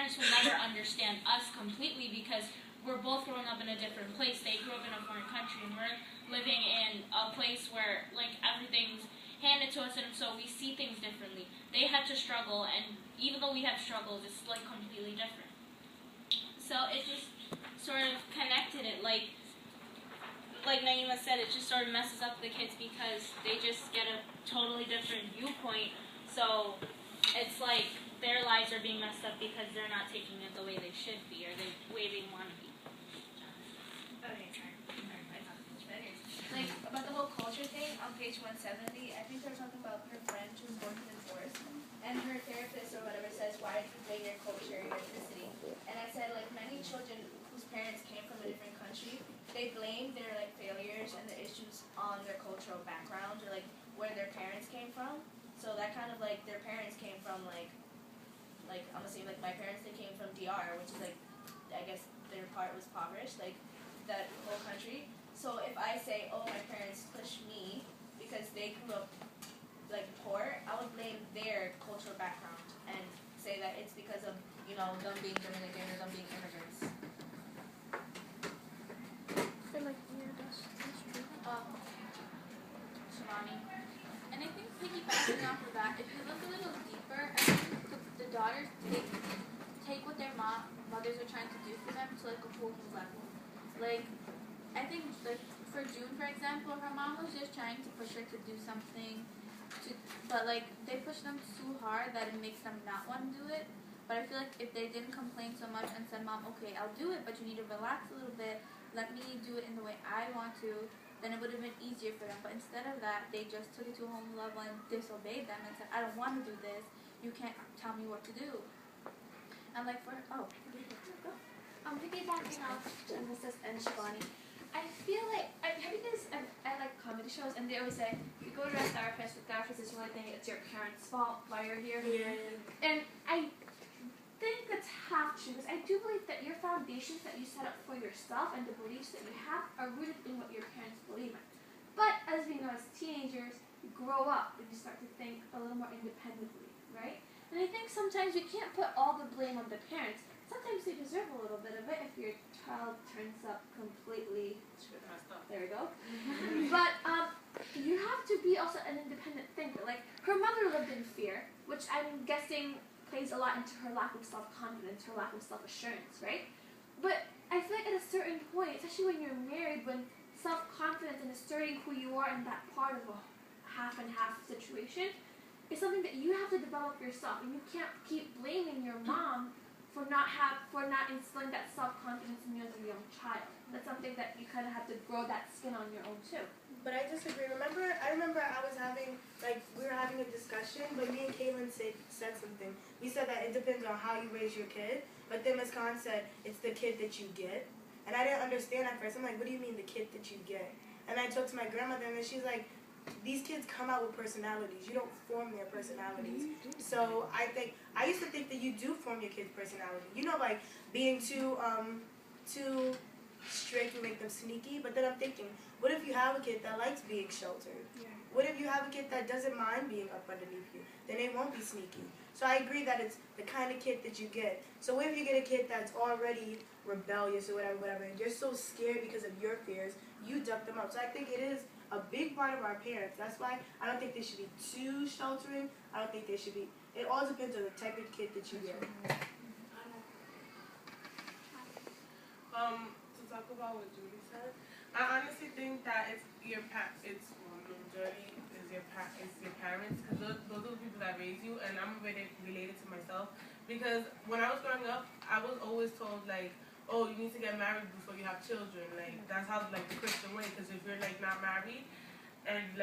parents will never understand us completely because we're both growing up in a different place. They grew up in a foreign country, and we're living in a place where like everything's handed to us, and so we see things differently. They had to struggle, and even though we have struggles, it's like completely different. So it just sort of connected it, like Naima said, it just sort of messes up the kids because they just get a totally different viewpoint. So it's like their lives are being messed up because they're not taking it the way they should be or the way they want to be. Okay, sorry. Like, about the whole culture thing, on page 170, I think they're talking about her friend who was going through divorce, and her therapist or whatever says, why did you blame your culture, your ethnicity? And I said, like, many children whose parents came from a different country, they blame their, like, failures and the issues on their cultural background or, like, where their parents came from. So that kind of, like, their parents came from, like, I'm gonna say, like, my parents, they came from DR, which is, like, I guess their part was impoverished, like, that whole country. So if I say, oh, my parents pushed me because they grew up like poor, I would blame their cultural background and say that it's because of, you know, them being Dominican or them being immigrants. I feel like that's true. Shivani. And I think piggybacking off of that, if you look a little deeper, I think the daughters take what their mothers are trying to do for them to like a whole new level. Like, I think, like, for June, for example, her mom was just trying to push her to do something, but, like, they push them too hard that it makes them not want to do it. But I feel like if they didn't complain so much and said, Mom, okay, I'll do it, but you need to relax a little bit, let me do it in the way I want to, then it would have been easier for them. But instead of that, they just took it to a whole new level and disobeyed them and said, I don't want to do this, you can't tell me what to do. And, like, Piggybacking off Genesis and Shivani, I feel like, have you guys, I like comedy shows, and they always say, you go to a therapist, the therapist is really thinking it's your parents' fault why you're here. Yeah. And I think that's half true, because I do believe that your foundations that you set up for yourself and the beliefs that you have are rooted in what your parents believe in. But as we know, as teenagers, you grow up and you start to think a little more independently, right? And I think sometimes we can't put all the blame on the parents. Sometimes they deserve a little bit of it if your child turns up completely messed up. there we go. But you have to be also an independent thinker. Like, her mother lived in fear, which I'm guessing plays a lot into her lack of self-confidence, her lack of self-assurance, right? But I feel like at a certain point, especially when you're married, when self-confidence and asserting who you are in that part of a half and half situation is something that you have to develop yourself, and you can't keep blaming your mom for not instilling that self-confidence in you as a young child. That's something that you kind of have to grow that skin on your own too. But I disagree. I remember I was having, like, we were having a discussion, but me and Caitlin said something. We said that it depends on how you raise your kid, but then Ms. Khan said it's the kid that you get. And I didn't understand at first. I'm like, what do you mean the kid that you get? And I talked to my grandmother, and then she's like, these kids come out with personalities. You don't form their personalities. So I used to think that you do form your kid's personality. You know, like being too strict will make them sneaky. But then I'm thinking, what if you have a kid that likes being sheltered? Yeah. What if you have a kid that doesn't mind being up underneath you? Then they won't be sneaky. So I agree that it's the kind of kid that you get. So what if you get a kid that's already rebellious or whatever, and you're so scared because of your fears, you duck them out. So I think it is a big part of our parents. That's why I don't think they should be too sheltering. I don't think they should be. It all depends on the type of kid that you get. To talk about what Judy said, I honestly think that it's the majority is your parents, because those are the people that raise you, and I'm already related to myself, because when I was growing up, I was always told, like, oh, you need to get married before you have children. Like, that's how, like, the Christian way, because if you're, like, not married, and, like,